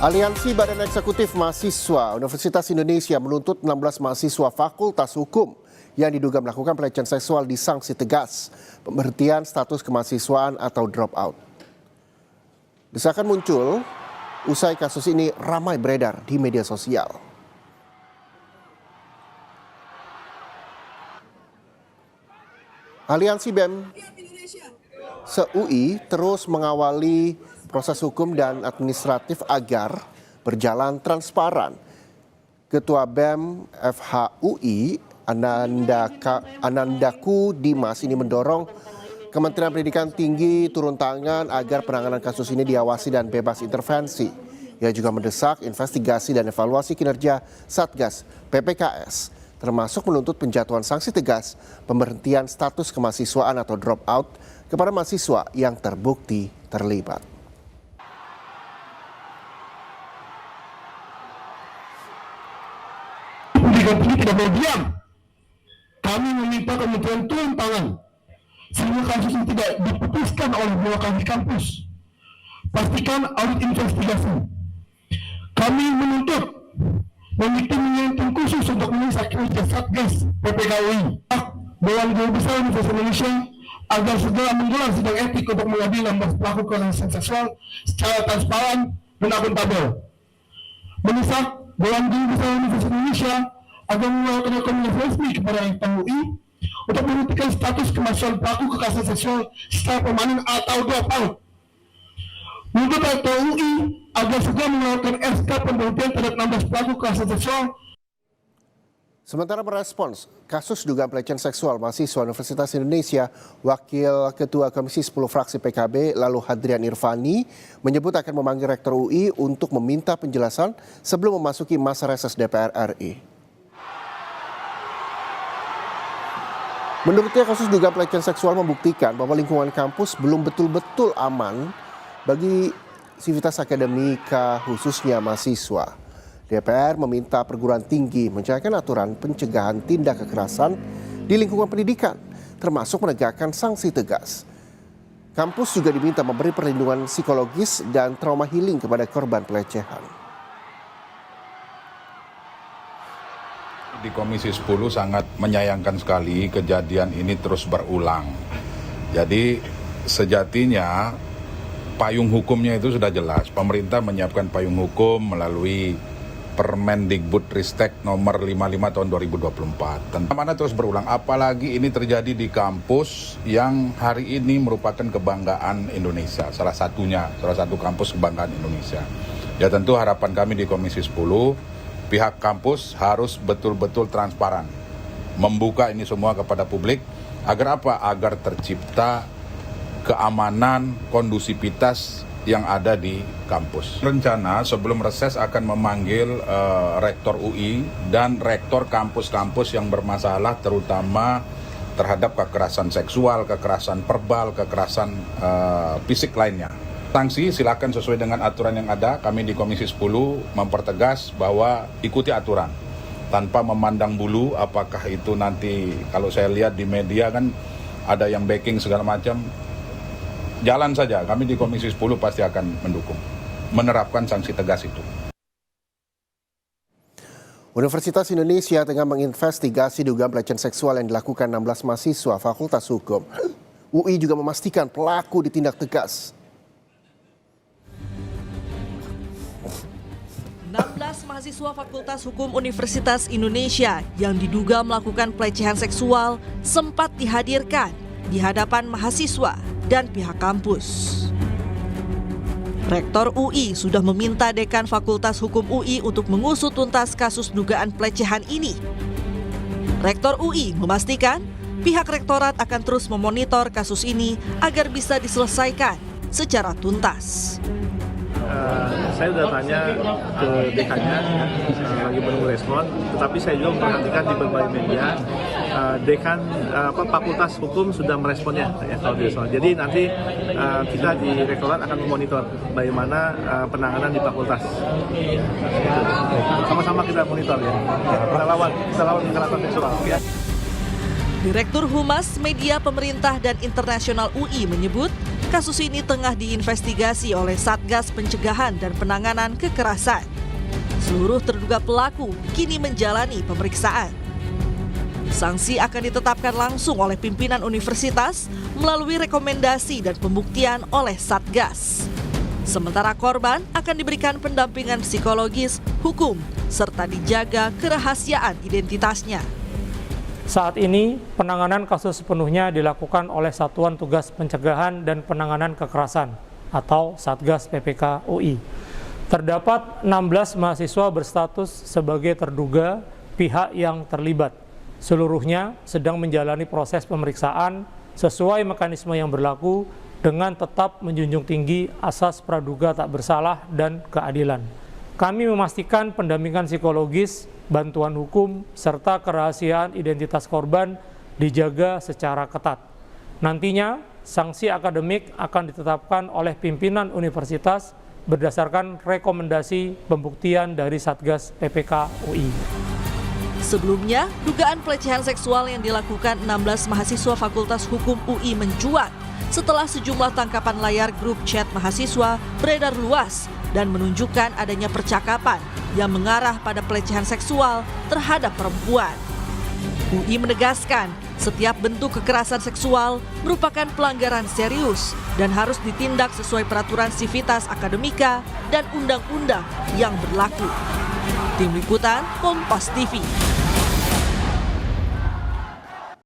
Aliansi Badan Eksekutif Mahasiswa Universitas Indonesia menuntut 16 mahasiswa Fakultas Hukum yang diduga melakukan pelecehan seksual disangsi tegas, pemberhentian status kemahasiswaan atau drop out. Desakan muncul usai kasus ini ramai beredar di media sosial. Aliansi BEM se-UI terus mengawali proses hukum dan administratif agar berjalan transparan. Ketua BEM FHUI Anandaku Dimas ini mendorong Kementerian Pendidikan Tinggi turun tangan agar penanganan kasus ini diawasi dan bebas intervensi. Ia juga mendesak investigasi dan evaluasi kinerja Satgas PPKS, termasuk menuntut penjatuhan sanksi tegas, pemberhentian status kemahasiswaan atau drop out kepada mahasiswa yang terbukti terlibat. Pendidikan tinggi tidak boleh diam. Kami meminta kementerian turun tangan sehingga kasus ini tidak diputuskan oleh bawah di kampus. Pastikan audit investigasi. Kami menuntut memiliki tim khusus untuk memeriksa kinerja Satgas PPKUI, Dewan Guru Besar Universitas Indonesia, agar segera menggelar sidang etik untuk mengadili 16 pelaku kekerasan seksual secara transparan dan akuntabel. Mendesak Dewan Guru Besar Universitas Indonesia agar mengeluarkan rekomendasi resmi kepada FHUI untuk menghentikan status kemahasiswaan pelaku kekerasan seksual secara permanen atau drop out. Menuntut FHUI agar segera mengeluarkan SK pemberhentian terhadap 16 pelaku kekerasan seksual. Sementara merespons kasus dugaan pelecehan seksual mahasiswa Universitas Indonesia, Wakil Ketua Komisi 10 Fraksi PKB lalu Hadrian Irvani menyebut akan memanggil Rektor UI untuk meminta penjelasan sebelum memasuki masa reses DPR RI. Menurutnya kasus dugaan pelecehan seksual membuktikan bahwa lingkungan kampus belum betul-betul aman bagi sivitas akademika khususnya mahasiswa. DPR meminta perguruan tinggi menjalankan aturan pencegahan tindak kekerasan di lingkungan pendidikan, termasuk menegakkan sanksi tegas. Kampus juga diminta memberi perlindungan psikologis dan trauma healing kepada korban pelecehan. Di Komisi 10 sangat menyayangkan sekali kejadian ini terus berulang. Jadi sejatinya payung hukumnya itu sudah jelas. Pemerintah menyiapkan payung hukum melalui Permendikbudristek nomor 55 tahun 2024. Tentang mana terus berulang, apalagi ini terjadi di kampus yang hari ini merupakan kebanggaan Indonesia, salah satu kampus kebanggaan Indonesia. Ya tentu harapan kami di Komisi 10, pihak kampus harus betul-betul transparan, membuka ini semua kepada publik, agar apa? Agar tercipta keamanan, kondusivitas yang ada di kampus. Rencana sebelum reses akan memanggil Rektor UI dan Rektor kampus-kampus yang bermasalah terutama terhadap kekerasan seksual, kekerasan verbal, kekerasan fisik lainnya. Sanksi silakan sesuai dengan aturan yang ada. Kami di Komisi 10 mempertegas bahwa ikuti aturan tanpa memandang bulu apakah itu nanti, kalau saya lihat di media kan ada yang backing segala macam. Jalan saja, kami di Komisi 10 pasti akan mendukung, menerapkan sanksi tegas itu. Universitas Indonesia tengah menginvestigasi dugaan pelecehan seksual yang dilakukan 16 mahasiswa Fakultas Hukum. UI juga memastikan pelaku ditindak tegas. 16 mahasiswa Fakultas Hukum Universitas Indonesia yang diduga melakukan pelecehan seksual sempat dihadirkan di hadapan mahasiswa dan pihak kampus. Rektor UI sudah meminta Dekan Fakultas Hukum UI untuk mengusut tuntas kasus dugaan pelecehan ini. Rektor UI memastikan pihak rektorat akan terus memonitor kasus ini agar bisa diselesaikan secara tuntas. Saya sudah tanya ke dekannya, lagi menunggu respon, tetapi saya juga memperhatikan di berbagai media, dekan Fakultas Hukum sudah meresponnya ya, kalau tidak salah. Jadi nanti kita di rektorat akan memonitor bagaimana penanganan di fakultas. Sama-sama kita monitor ya. Kita lawan kekerasan seksual. Ya. Direktur Humas Media Pemerintah dan Internasional UI menyebut kasus ini tengah diinvestigasi oleh Satgas Pencegahan dan Penanganan Kekerasan. Seluruh terduga pelaku kini menjalani pemeriksaan. Sanksi akan ditetapkan langsung oleh pimpinan universitas melalui rekomendasi dan pembuktian oleh Satgas. Sementara korban akan diberikan pendampingan psikologis, hukum, serta dijaga kerahasiaan identitasnya. Saat ini, penanganan kasus sepenuhnya dilakukan oleh Satuan Tugas Pencegahan dan Penanganan Kekerasan atau Satgas PPK UI. Terdapat 16 mahasiswa berstatus sebagai terduga pihak yang terlibat. Seluruhnya sedang menjalani proses pemeriksaan sesuai mekanisme yang berlaku dengan tetap menjunjung tinggi asas praduga tak bersalah dan keadilan. Kami memastikan pendampingan psikologis, bantuan hukum, serta kerahasiaan identitas korban dijaga secara ketat. Nantinya, sanksi akademik akan ditetapkan oleh pimpinan universitas berdasarkan rekomendasi pembuktian dari Satgas PPK UI. Sebelumnya, dugaan pelecehan seksual yang dilakukan 16 mahasiswa Fakultas Hukum UI mencuat setelah sejumlah tangkapan layar grup chat mahasiswa beredar luas dan menunjukkan adanya percakapan yang mengarah pada pelecehan seksual terhadap perempuan. UI menegaskan, setiap bentuk kekerasan seksual merupakan pelanggaran serius dan harus ditindak sesuai peraturan Sivitas Akademika dan undang-undang yang berlaku. Tim Liputan, Kompas TV.